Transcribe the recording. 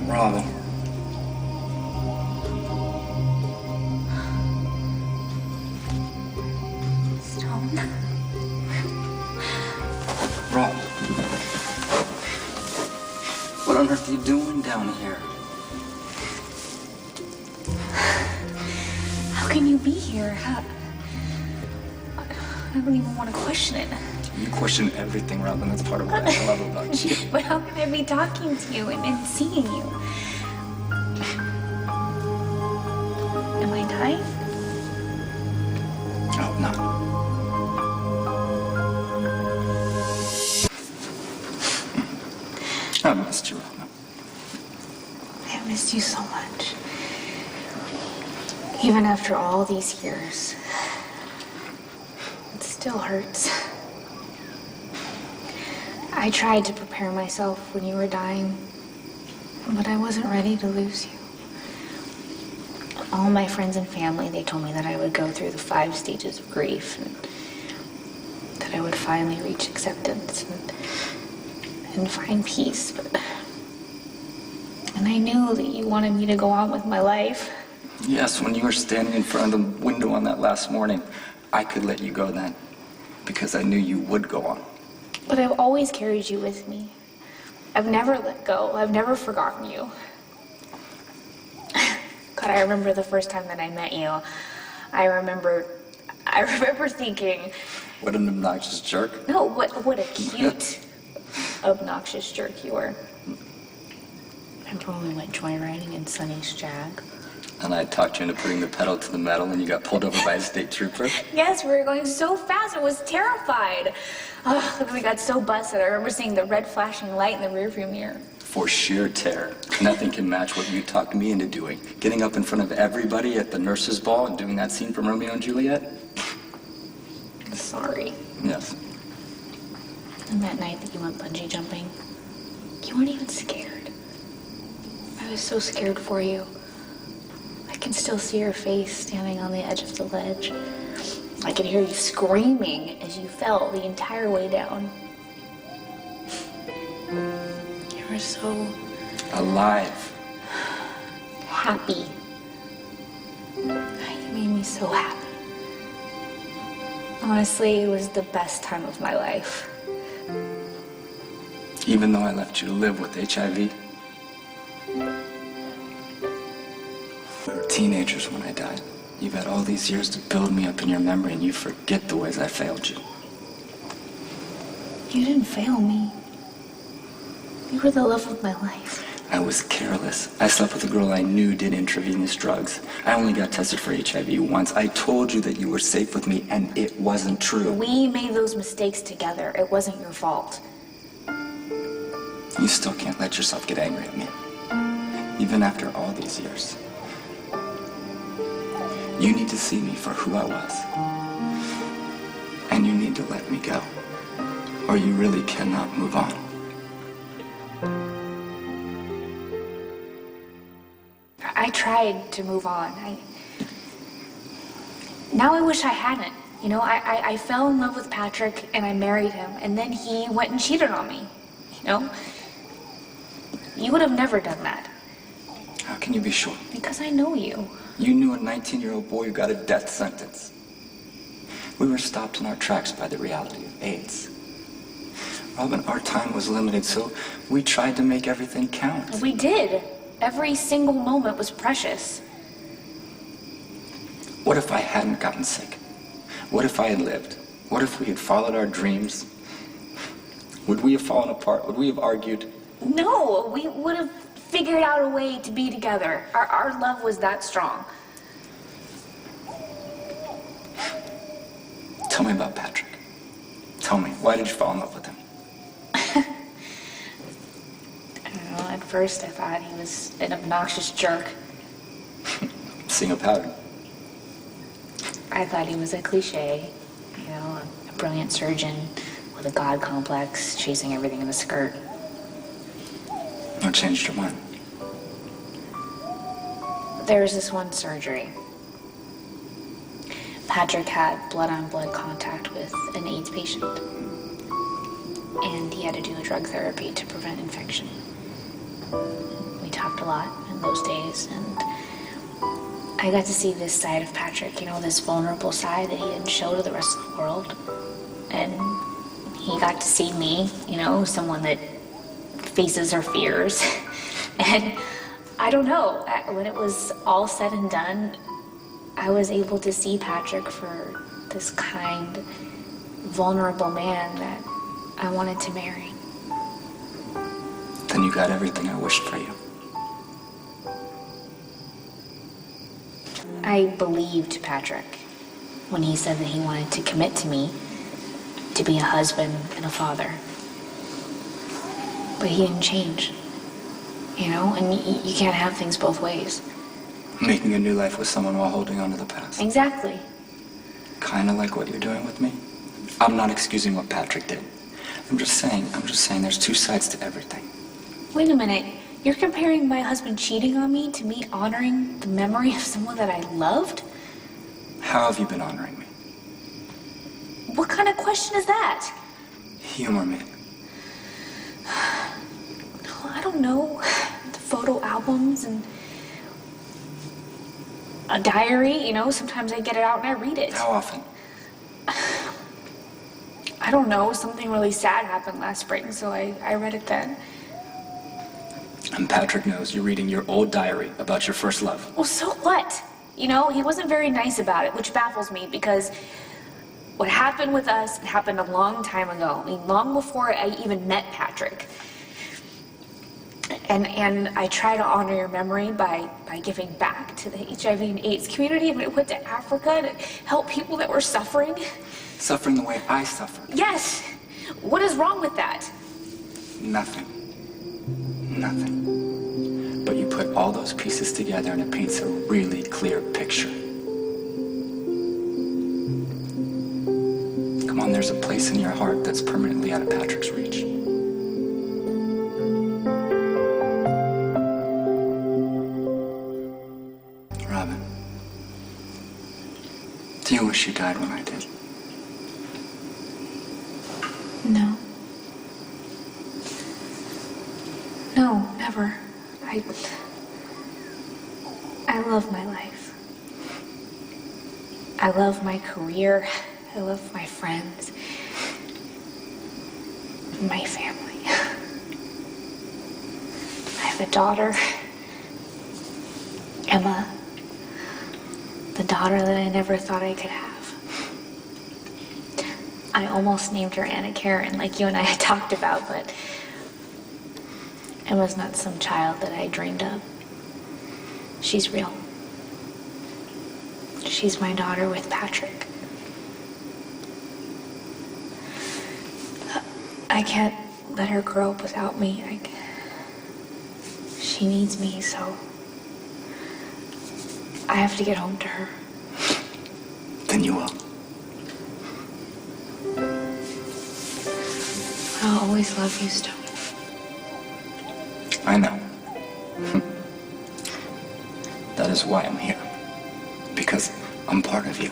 Robin. Stone. Rob. What on earth are you doing down here? How can you be here? I don't even want to question it. You question everything, Robin. That's part of what I love about you. But how can I be talking to you and seeing you? Am I dying? I hope not. I missed you, Robin. I missed you so much. Even after all these years, it still hurts. I tried to prepare myself when you were dying, but I wasn't ready to lose you. All my friends and family, they told me that I would go through the 5 stages of grief and that I would finally reach acceptance and find peace. And I knew that you wanted me to go on with my life. Yes, when you were standing in front of the window on that last morning, I could let you go then, because I knew you would go on. But I've always carried you with me. I've never let go. I've never forgotten you. God, I remember the first time that I met you. I remember thinking... What an obnoxious jerk. No, what a cute, obnoxious jerk you were. Remember when we went joyriding in Sunny's Jag? And I talked you into putting the pedal to the metal and you got pulled over by a state trooper? Yes, we were going so fast, I was terrified. Oh, we got so busted. I remember seeing the red flashing light in the rearview mirror. For sheer terror. Nothing can match what you talked me into doing. Getting up in front of everybody at the nurses' ball and doing that scene from Romeo and Juliet? Sorry. Yes. And that night that you went bungee jumping, you weren't even scared. I was so scared for you. I can still see your face standing on the edge of the ledge. I could hear you screaming as you fell the entire way down. You were so... alive. happy. You made me so happy. Honestly, it was the best time of my life. Even though I left you to live with HIV? We were teenagers when I died. You've had all these years to build me up in your memory, and you forget the ways I failed you. You didn't fail me. You were the love of my life. I was careless. I slept with a girl I knew did intravenous drugs. I only got tested for HIV once. I told you that you were safe with me, and it wasn't true. We made those mistakes together. It wasn't your fault. You still can't let yourself get angry at me. Even after all these years. You need to see me for who I was. And you need to let me go. Or you really cannot move on. I tried to move on. Now I wish I hadn't. You know, I fell in love with Patrick and I married him, and then he went and cheated on me. You know? You would have never done that. How can you be sure? Because I know you. You knew a 19-year-old boy who got a death sentence. We were stopped in our tracks by the reality of AIDS. Robin, our time was limited, so we tried to make everything count. We did. Every single moment was precious. What if I hadn't gotten sick? What if I had lived? What if we had followed our dreams? Would we have fallen apart? Would we have argued? No, we would have figured out a way to be together. Our love was that strong. Tell me about Patrick. Tell me, why did you fall in love with him? I don't know, at first I thought he was an obnoxious jerk. Single pattern. I thought he was a cliche, you know, a brilliant surgeon with a god complex, chasing everything in a skirt. What changed your mind? There was this one surgery. Patrick had blood-on-blood contact with an AIDS patient, and he had to do a drug therapy to prevent infection. We talked a lot in those days, and I got to see this side of Patrick, you know, this vulnerable side that he didn't show to the rest of the world. And he got to see me, you know, someone that faces her fears. And I don't know, when it was all said and done, I was able to see Patrick for this kind, vulnerable man that I wanted to marry. Then you got everything I wished for you. I believed Patrick when he said that he wanted to commit to me, to be a husband and a father. But he didn't change, you know, and you can't have things both ways. Making a new life with someone while holding on to the past. Exactly. Kind of like what you're doing with me. I'm not excusing what Patrick did. I'm just saying there's two sides to everything. Wait a minute. You're comparing my husband cheating on me to me honoring the memory of someone that I loved? How have you been honoring me? What kind of question is that? Humor me. Oh, I don't know. The photo albums and a diary, you know, sometimes I get it out and I read it. How often? I don't know. Something really sad happened last spring, so I read it then. And Patrick knows you're reading your old diary about your first love. Well, so what? You know, he wasn't very nice about it, which baffles me because what happened with us happened a long time ago. I mean, long before I even met Patrick. And I try to honor your memory by giving back to the HIV and AIDS community. I mean, I went to Africa to help people that were suffering. Suffering the way I suffer. Yes. What is wrong with that? Nothing. Nothing. But you put all those pieces together and it paints a really clear picture. Come on, there's a place in your heart that's permanently out of Patrick's reach. Robin, do you wish you died when I did? No. No, never. I love my life. I love my career. I love my friends. My family. I have a daughter, Emma. The daughter that I never thought I could have. I almost named her Anna Karen, like you and I had talked about, but Emma's not some child that I dreamed of. She's real. She's my daughter with Patrick. I can't let her grow up without me. She needs me, so I have to get home to her. Then you will. I'll always love you, Stone. I know. That is why I'm here. Because I'm part of you.